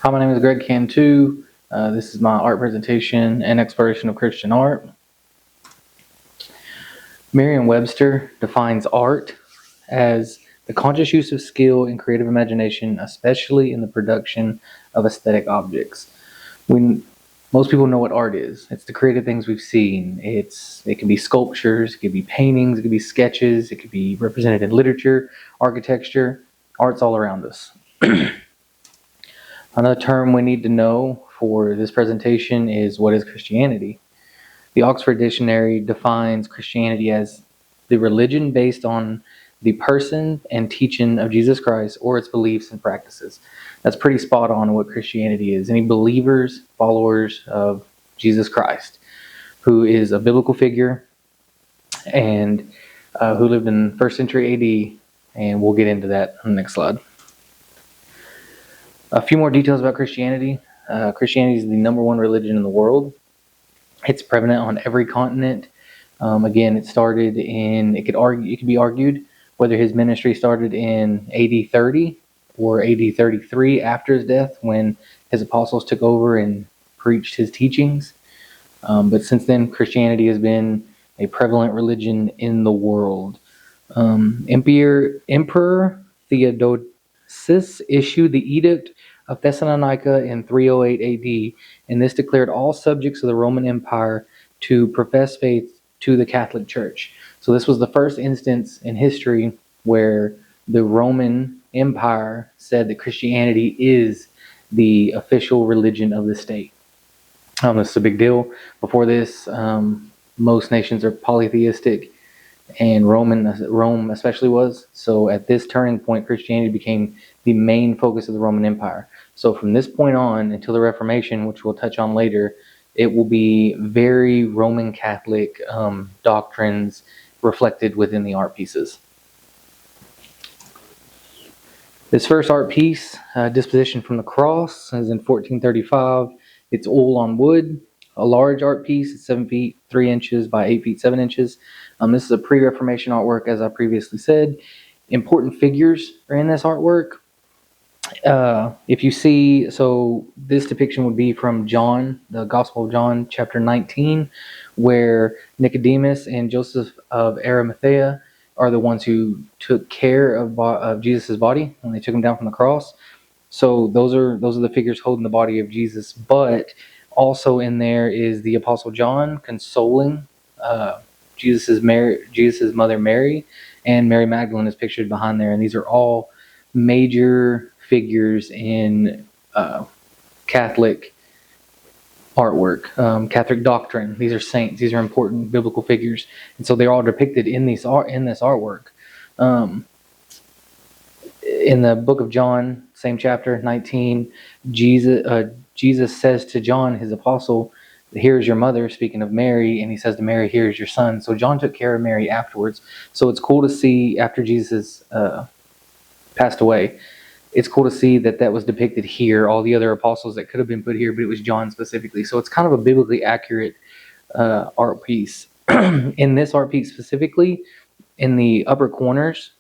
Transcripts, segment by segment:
Hi, my name is Greg Cantu. This is my art presentation and exploration of Christian art. Merriam-Webster defines art as the conscious use of skill and creative imagination, especially in the production of aesthetic objects. Most people know what art is. It's the creative things we've seen. It can be sculptures, it could be paintings, it could be sketches, it could be represented in literature, architecture. Art's all around us. Another term we need to know for this presentation is, what is Christianity? The Oxford Dictionary defines Christianity as the religion based on the person and teaching of Jesus Christ or its beliefs and practices. That's pretty spot on what Christianity is. Any believers, followers of Jesus Christ, who is a biblical figure and who lived in 1st century AD, and we'll get into that on the next slide. A few more details about Christianity. Christianity is the number one religion in the world. It's prevalent on every continent. Again, it started in, it could be argued whether his ministry started in AD 30 or AD 33 after his death, when his apostles took over and preached his teachings. But since then, Christianity has been a prevalent religion in the world. Emperor Theodosius issued the Edict of Thessalonica in 308 AD, and this declared all subjects of the Roman Empire to profess faith to the Catholic Church. So this was the first instance in history where the Roman Empire said that Christianity is the official religion of the state. This is a big deal. Before this, most nations are polytheistic, and Rome especially was. So at this turning point, Christianity became the main focus of the Roman Empire. So from this point on until the Reformation, which we'll touch on later, it will be very Roman Catholic doctrines reflected within the art pieces. This first art piece, Disposition from the Cross, is in 1435. It's oil on wood, a large art piece. It's 7 feet 3 inches by 8 feet 7 inches. This is a pre-Reformation artwork, as I previously said. Important figures are in this artwork. If you see, so this depiction would be from John, the Gospel of John, chapter 19, where Nicodemus and Joseph of Arimathea are the ones who took care of Jesus' body when they took him down from the cross. So those are the figures holding the body of Jesus. But also in there is the Apostle John consoling Jesus' mother Mary, and Mary Magdalene is pictured behind there. And these are all major figures in Catholic artwork, Catholic doctrine. These are saints. These are important biblical figures, and so they're all depicted in this artwork. In the book of John, same chapter 19, Jesus says to John, his apostle, "Here's your mother," speaking of Mary, and he says to Mary, "Here's your son." So John took care of Mary afterwards. So it's cool to see, after Jesus passed away, it's cool to see that was depicted here. All the other apostles that could have been put here, but it was John specifically. So it's kind of a biblically accurate art piece. In this art piece specifically, in the upper corners,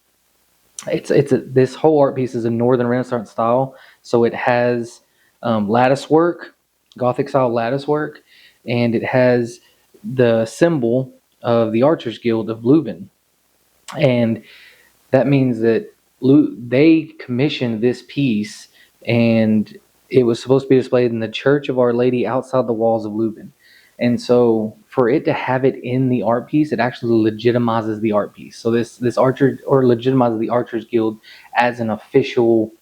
this whole art piece is a Northern Renaissance style. So it has lattice work, Gothic style lattice work, and it has the symbol of the Archers Guild of Leuven. And that means that they commissioned this piece, and it was supposed to be displayed in the Church of Our Lady outside the walls of Leuven. And so for it to have it in the art piece, it actually legitimizes the art piece. So this legitimizes the Archers Guild as an official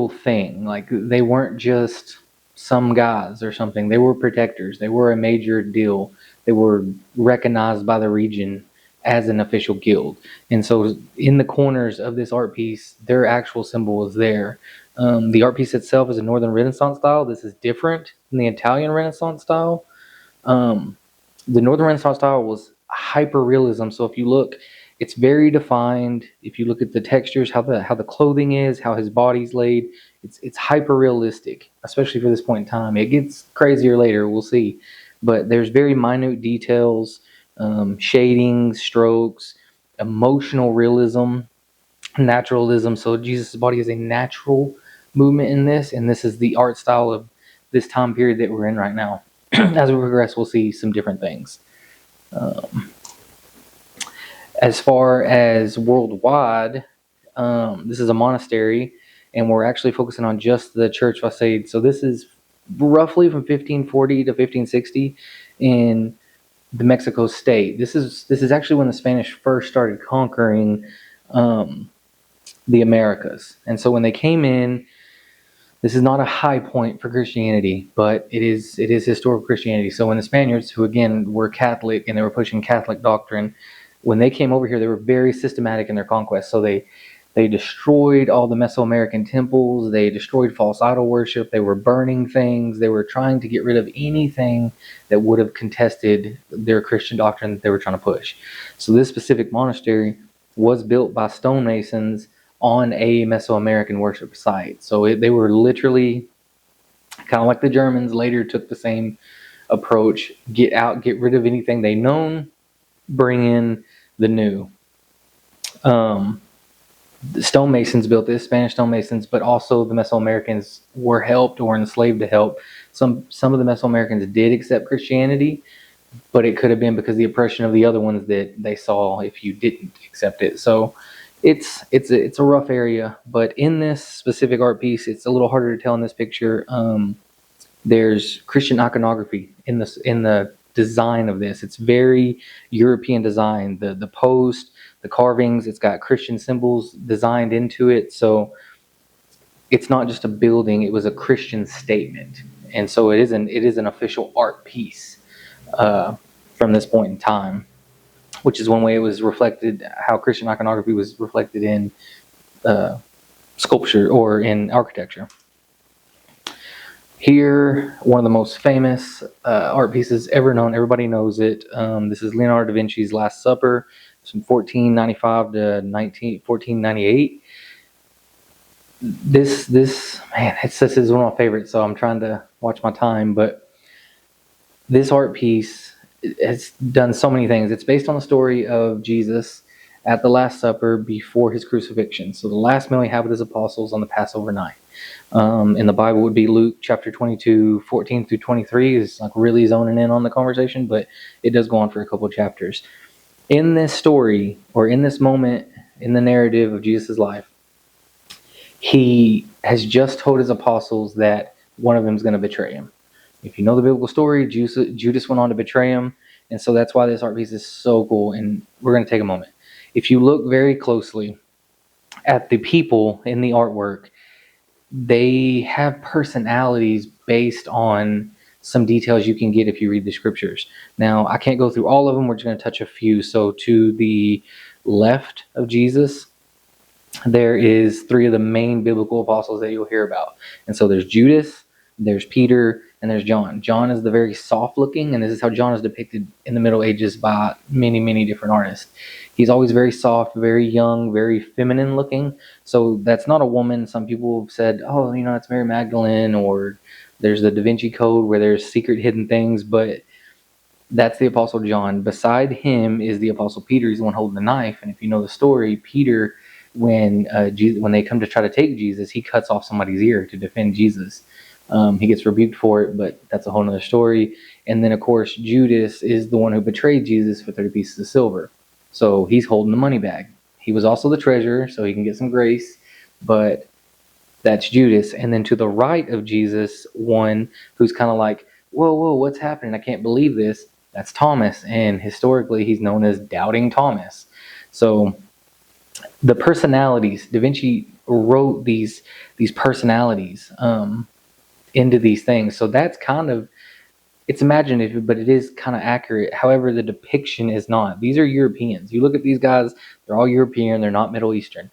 thing. Like, they weren't just some guys or something. They were protectors. They were a major deal. They were recognized by the region as an official guild. And so in the corners of this art piece, their actual symbol is there. The art piece itself is a Northern Renaissance style. This is different than the Italian Renaissance style. The Northern Renaissance style was hyper-realism. So if you look, it's very defined. If you look at the textures, how the clothing is, how his body's laid, it's hyper-realistic, especially for this point in time. It gets crazier later, we'll see. But there's very minute details, shading, strokes, emotional realism, naturalism. So Jesus' body is a natural movement in this, and this is the art style of this time period that we're in right now. As we progress, we'll see some different things. As far as worldwide, this is a monastery, and we're actually focusing on just the Church Facade. So this is roughly from 1540 to 1560 in the Mexico state. This is actually when the Spanish first started conquering the Americas. And so when they came in, this is not a high point for Christianity, but it is historical Christianity. So when the Spaniards, who again were Catholic and they were pushing Catholic doctrine, when they came over here, they were very systematic in their conquest. So they destroyed all the Mesoamerican temples. They destroyed false idol worship. They were burning things. They were trying to get rid of anything that would have contested their Christian doctrine that they were trying to push. So this specific monastery was built by stonemasons on a Mesoamerican worship site. So they were literally kind of like the Germans later took the same approach: get rid of anything they known, bring in the new. The stonemasons built this, Spanish stonemasons, but also the Mesoamericans were helped or enslaved to help. Some of the Mesoamericans did accept Christianity, but it could have been because of the oppression of the other ones that they saw if you didn't accept it. So it's a rough area, but in this specific art piece, it's a little harder to tell in this picture. There's Christian iconography in the design of this. It's very European design. The post, the carvings, it's got Christian symbols designed into it. So it's not just a building; it was a Christian statement, and so it is an official art piece from this point in time, which is one way it was reflected, how Christian iconography was reflected in sculpture or in architecture. Here, one of the most famous art pieces ever known. Everybody knows it. This is Leonardo da Vinci's Last Supper. It's from 1495 to 1498. This man, this is one of my favorites, so I'm trying to watch my time. But this art piece has done so many things. It's based on the story of Jesus at the Last Supper before his crucifixion. So the last meal he had with his apostles on the Passover night. In the Bible would be Luke chapter 22, 14 through 23. Is like really zoning in on the conversation, but it does go on for a couple of chapters. In this story, or in this moment in the narrative of Jesus' life, he has just told his apostles that one of them is going to betray him. If you know the biblical story, Judas went on to betray him, and so that's why this art piece is so cool, and we're going to take a moment. If you look very closely at the people in the artwork, they have personalities based on some details you can get if you read the scriptures. Now, I can't go through all of them. We're just going to touch a few. So to the left of Jesus, there is three of the main biblical apostles that you'll hear about. And so there's Judas, there's Peter, and there's John. John is the very soft looking, and this is how John is depicted in the Middle Ages by many, many different artists. He's always very soft, very young, very feminine looking. So that's not a woman. Some people have said, oh, it's Mary Magdalene, or there's the Da Vinci Code where there's secret hidden things, but that's the Apostle John. Beside him is the Apostle Peter. He's the one holding the knife. And if you know the story, Peter, when they come to try to take Jesus, he cuts off somebody's ear to defend Jesus. He gets rebuked for it, but that's a whole other story. And then, of course, Judas is the one who betrayed Jesus for 30 pieces of silver. So he's holding the money bag. He was also the treasurer, so he can get some grace, but that's Judas. And then to the right of Jesus, one who's kind of like, whoa, what's happening? I can't believe this. That's Thomas, and historically he's known as Doubting Thomas. So the personalities, Da Vinci wrote these personalities into these things. So that's kind of, it's imaginative, but it is kind of accurate. However, the depiction is not. These are Europeans. You look at these guys, they're all European. They're not Middle Eastern.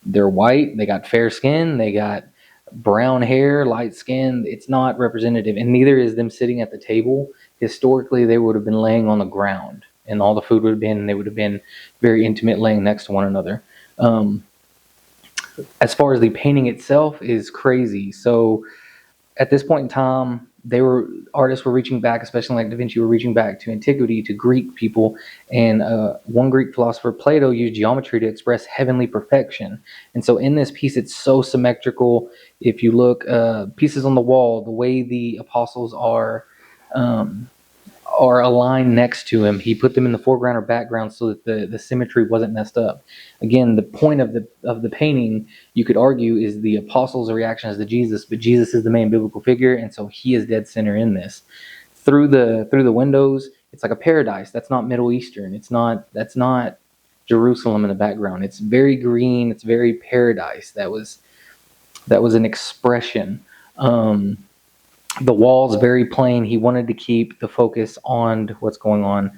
They're white. They got fair skin. They got brown hair, light skin. It's not representative, and neither is them sitting at the table. Historically, they would have been laying on the ground, and all the food would have been, they would have been very intimate, laying next to one another. As far as the painting itself is crazy. So at this point in time, artists were reaching back, especially like Da Vinci, were reaching back to antiquity, to Greek people. And one Greek philosopher, Plato, used geometry to express heavenly perfection. And so in this piece, it's so symmetrical. If you look, pieces on the wall, the way the apostles um, are aligned next to him, he put them in the foreground or background so that the symmetry wasn't messed up. Again, the point of the painting, you could argue, is the apostles' reactions to Jesus, but Jesus is the main biblical figure, and so he is dead center in this. Through the windows, it's like a paradise. That's not Middle Eastern. That's not Jerusalem in the background. It's very green. It's very paradise. That was an expression. The wall's very plain. He wanted to keep the focus on what's going on.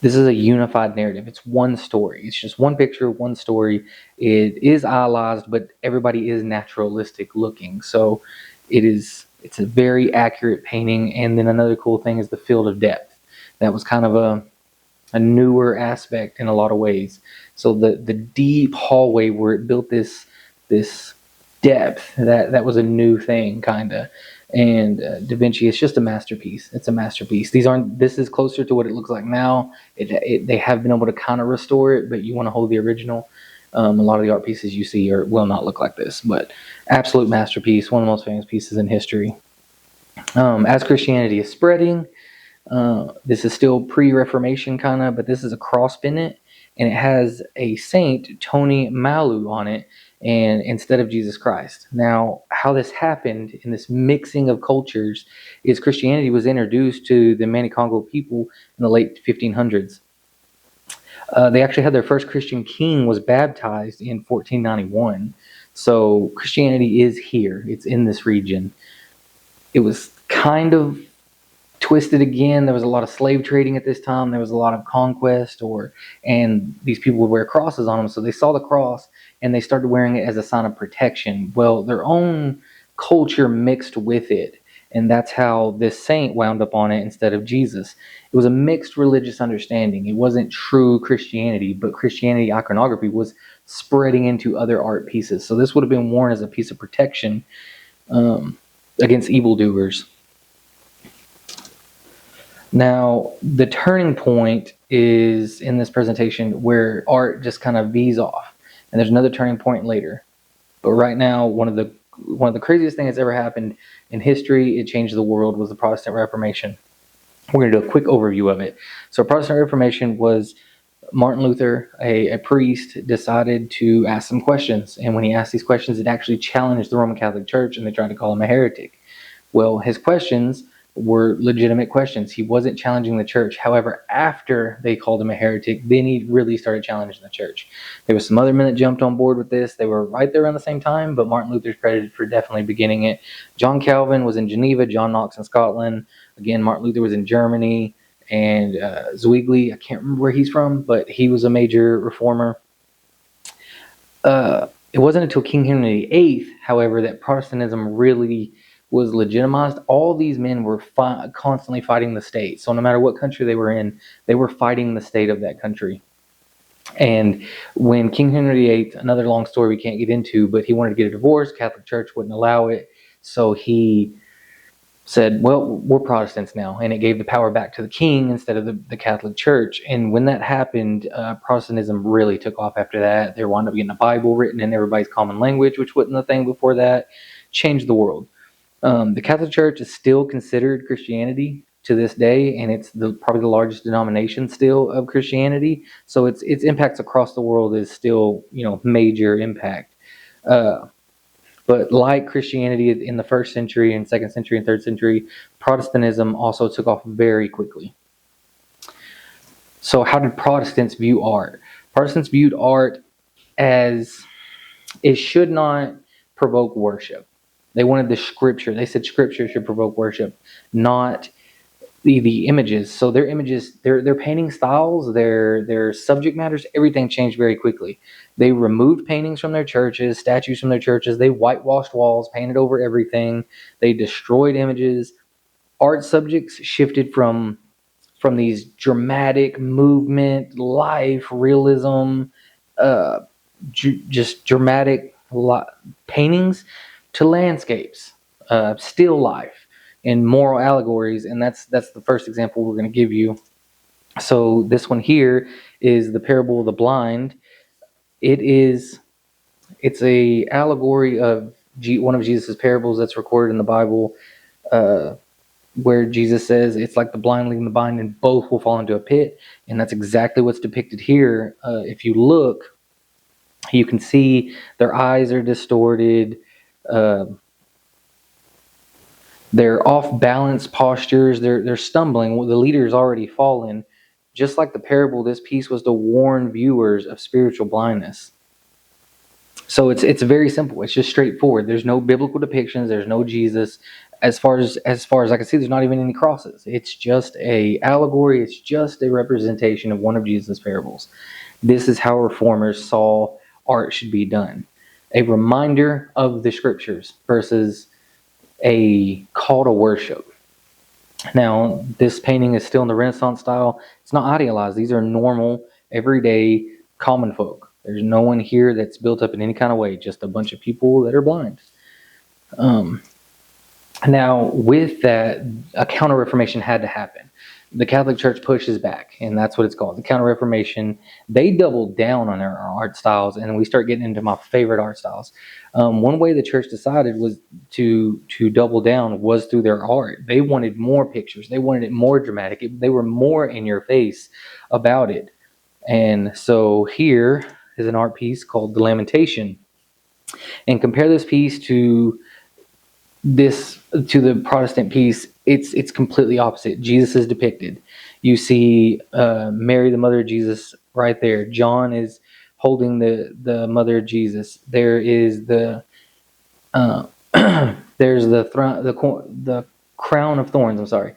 This is a unified narrative. It's one story. It's just one picture, one story. It is idealized, but everybody is naturalistic looking. So it's a very accurate painting. And then another cool thing is the field of depth. That was kind of a newer aspect in a lot of ways. So the deep hallway where it built this depth, that was a new thing, kind of. And Da Vinci, it's just a masterpiece. It's a masterpiece. This is closer to what it looks like now. They have been able to kind of restore it, but you want to hold the original. A lot of the art pieces you see will not look like this, but absolute masterpiece, one of the most famous pieces in history. As Christianity is spreading, this is still pre-Reformation kind of, but this is a cross pennant, and it has a saint, Tony Malu, on it, and instead of Jesus Christ. Now, how this happened in this mixing of cultures is Christianity was introduced to the Manicongo people in the late 1500s. They actually had their first Christian king was baptized in 1491. So Christianity is here. It's in this region. It was kind of twisted again. There was a lot of slave trading at this time. There was a lot of conquest, and these people would wear crosses on them. So they saw the cross and they started wearing it as a sign of protection. Well, their own culture mixed with it, and that's how this saint wound up on it instead of Jesus. It was a mixed religious understanding. It wasn't true Christianity, but Christianity iconography was spreading into other art pieces. So this would have been worn as a piece of protection against evildoers. Now, the turning point is in this presentation where art just kind of veers off, and there's another turning point later. But right now, one of the craziest things that's ever happened in history, it changed the world, was the Protestant Reformation. We're going to do a quick overview of it. So, Protestant Reformation was Martin Luther, a priest, decided to ask some questions, and when he asked these questions, it actually challenged the Roman Catholic Church, and they tried to call him a heretic. Well, his questions were legitimate questions. He wasn't challenging the church. However, after they called him a heretic, then he really started challenging the church. There was some other men that jumped on board with this. They were right there around the same time, but Martin Luther's credited for definitely beginning it. John Calvin was in Geneva, John Knox in Scotland. Again, Martin Luther was in Germany, and Zwingli, I can't remember where he's from, but he was a major reformer. It wasn't until King Henry VIII, however, that Protestantism really was legitimized. All these men were constantly fighting the state. So no matter what country they were in, they were fighting the state of that country. And when King Henry VIII, another long story we can't get into, but he wanted to get a divorce, Catholic Church wouldn't allow it. So he said, well, we're Protestants now. And it gave the power back to the king instead of the Catholic Church. And when that happened, Protestantism really took off after that. They wound up getting a Bible written in everybody's common language, which wasn't a thing before that. Changed the world. The Catholic Church is still considered Christianity to this day, and it's probably the largest denomination still of Christianity. So its impacts across the world is still, major impact. But like Christianity in the first century and second century and third century, Protestantism also took off very quickly. So how did Protestants view art? Protestants viewed art as it should not provoke worship. They wanted the scripture. They said scripture should provoke worship, not the images. So their images, their painting styles, their subject matters, everything changed very quickly. They removed paintings from their churches, statues from their churches. They whitewashed walls, painted over everything. They destroyed images. Art subjects shifted from these dramatic movement, life, realism, just dramatic paintings to landscapes, still life. and moral allegories, and that's the first example we're going to give you. So this one here is the parable of the blind. It's a allegory of one of Jesus' parables that's recorded in the Bible, where Jesus says it's like the blind leading the blind, and both will fall into a pit, and that's exactly what's depicted here. If you look, you can see their eyes are distorted. They're off balance postures. They're stumbling. The leader's already fallen. Just like the parable, this piece was to warn viewers of spiritual blindness. So it's very simple. It's just straightforward. There's no biblical depictions. There's no Jesus. As far as I can see, there's not even any crosses. It's just a allegory. It's just a representation of one of Jesus' parables. This is how reformers saw art should be done. A reminder of the scriptures versus a call to worship. Now, this painting is still in the Renaissance style. It's not idealized. These are normal, everyday, common folk. There's no one here that's built up in any kind of way, just a bunch of people that are blind. Now, with that, a Counter-Reformation had to happen. The Catholic Church pushes back, and that's what it's called, the Counter-Reformation. They doubled down on their art styles, and we start getting into my favorite art styles. One way the church decided was to double down was through their art. They wanted more pictures. They wanted it more dramatic. They were more in your face about it. And so here is an art piece called The Lamentation. And compare this piece to the Protestant piece. It's completely opposite. Jesus is depicted. You see Mary, the mother of Jesus, right there. John is holding the mother of Jesus. There is there's the crown of thorns. I'm sorry.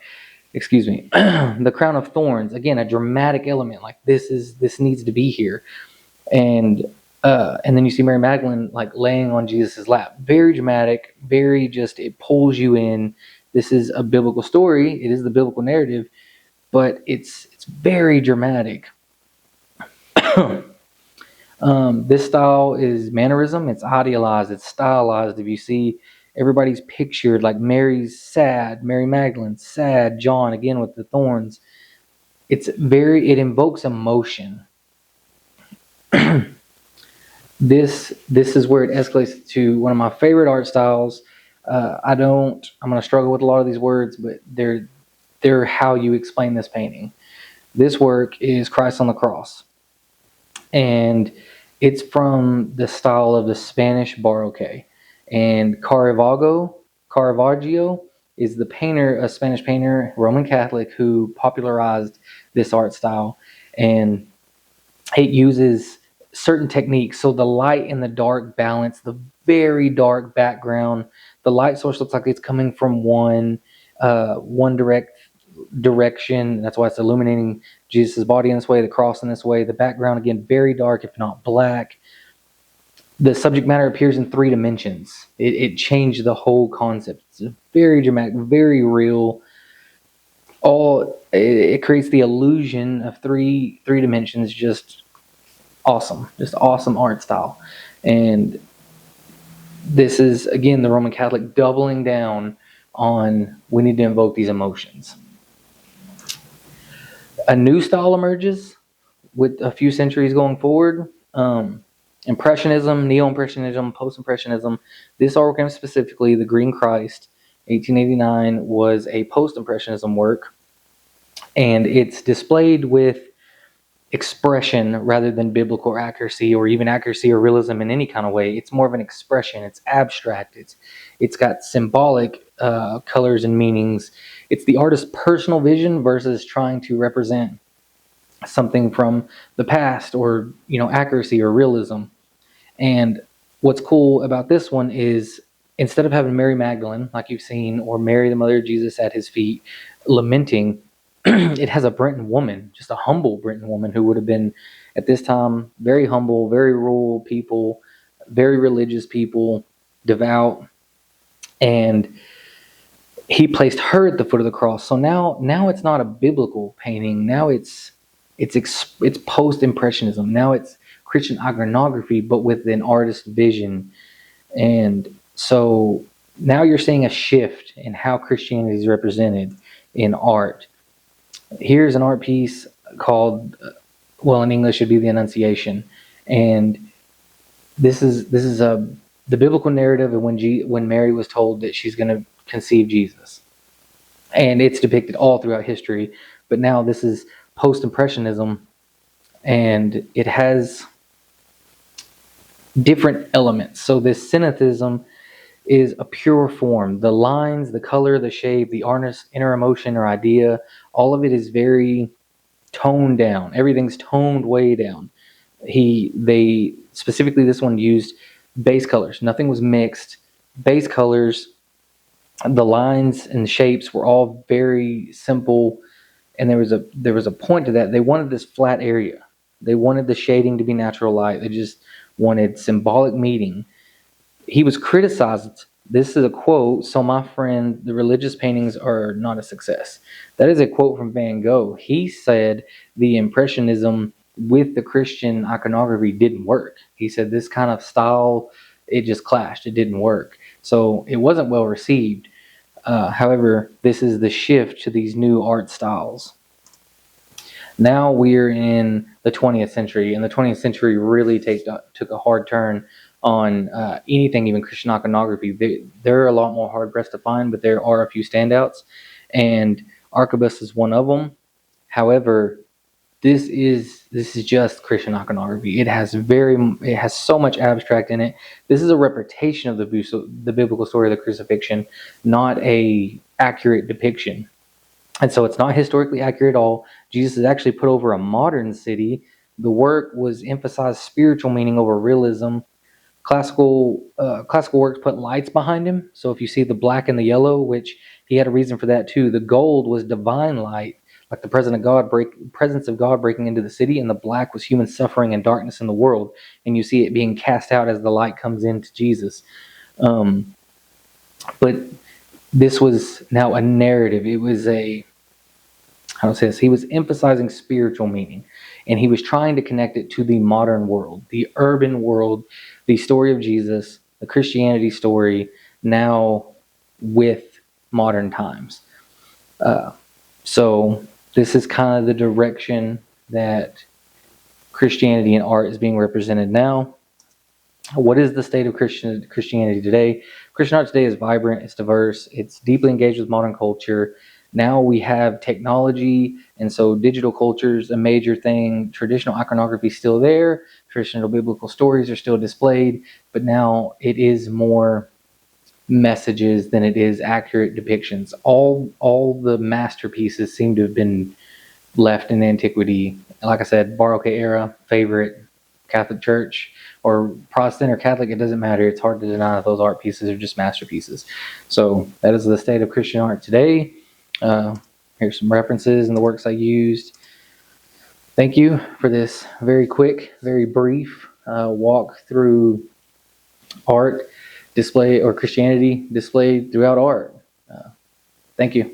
Excuse me. The crown of thorns. Again, a dramatic element. Like this needs to be here. And then you see Mary Magdalene like laying on Jesus' lap. Very dramatic, very just, it pulls you in. This is a biblical story. It is the biblical narrative, but it's very dramatic. This style is mannerism. It's idealized. It's stylized. If you see, everybody's pictured like Mary's sad, Mary Magdalene sad, John again with the thorns. It invokes emotion. This is where it escalates to one of my favorite art styles. I'm going to struggle with a lot of these words, but they're how you explain this painting. This work is Christ on the Cross. And it's from the style of the Spanish Baroque. And Caravaggio is the painter, a Spanish painter, Roman Catholic, who popularized this art style. And it uses certain techniques. So the light and the dark balance, the very dark background. The light source looks like it's coming from one direction. That's why it's illuminating Jesus' body in this way, the cross in this way. The background, again, very dark, if not black. The subject matter appears in 3 dimensions. It changed the whole concept. It's very dramatic, very real. It creates the illusion of three dimensions. Just awesome art style. And this is, again, the Roman Catholic doubling down on, we need to invoke these emotions. A new style emerges with a few centuries going forward. Impressionism, Neo-Impressionism, Post-Impressionism. This artwork specifically, The Green Christ, 1889, was a Post-Impressionism work. And it's displayed with expression rather than biblical accuracy, or even accuracy or realism in any kind of way. It's more of an expression. It's abstract. It's got symbolic colors and meanings. It's the artist's personal vision versus trying to represent something from the past, or accuracy or realism. And what's cool about this one is, instead of having Mary Magdalene like you've seen, or Mary the mother of Jesus at his feet lamenting, it has a Breton woman, just a humble Breton woman, who would have been at this time very humble, very rural people, very religious people, devout. And he placed her at the foot of the cross. So now it's not a biblical painting. Now it's post-impressionism. Now it's Christian iconography, but with an artist's vision. And so Now you're seeing a shift in how Christianity is represented in art. Here's an art piece called, well, in English it'd be the Annunciation, and this is the biblical narrative of when Mary was told that she's going to conceive Jesus, and it's depicted all throughout history. But now this is post-impressionism, and it has different elements. So this synthetism is a pure form. The lines, the color, the shape, the artist's inner emotion or idea, all of it is very toned down. Everything's toned way down. They specifically, this one used base colors. Nothing was mixed. Base colors. The lines and shapes were all very simple, and there was a point to that. They wanted this flat area. They wanted the shading to be natural light. They just wanted symbolic meaning. He was criticized. This is a quote. So my friend, the religious paintings are not a success. That is a quote from Van Gogh. He said the Impressionism with the Christian iconography didn't work. He said this kind of style, it just clashed. It didn't work. So it wasn't well received. However, this is the shift to these new art styles. Now we're in the 20th century, and the 20th century really took a hard turn on anything, even Christian iconography. They're a lot more hard pressed to find, but there are a few standouts, and Arquebus is one of them. However, this is just Christian iconography. It has so much abstract in it. This is a representation of the biblical story of the crucifixion, not a accurate depiction. And so it's not historically accurate at all. Jesus is actually put over a modern city. The work was emphasized spiritual meaning over realism. Classical works put lights behind him. So if you see the black and the yellow, which he had a reason for that too, the gold was divine light, like the presence of God breaking into the city, and the black was human suffering and darkness in the world. And you see it being cast out as the light comes into Jesus. But this was now a narrative. It was how to say this? He was emphasizing spiritual meaning, and he was trying to connect it to the modern world, the urban world, the story of Jesus, the Christianity story, now with modern times. So this is kind of the direction that Christianity and art is being represented now. What is the state of Christianity today? Christian art today is vibrant, it's diverse, it's deeply engaged with modern culture. Now we have technology, and so digital culture is a major thing. Traditional iconography is still there. Traditional biblical stories are still displayed, but now it is more messages than it is accurate depictions. All the masterpieces seem to have been left in antiquity. Like I said, Baroque era, favorite. Catholic Church or Protestant or Catholic, it doesn't matter. It's hard to deny that those art pieces are just masterpieces. So that is the state of Christian art today. Here's some references and the works I used. Thank you for this very quick, very brief walk through art display or Christianity displayed throughout art. Thank you.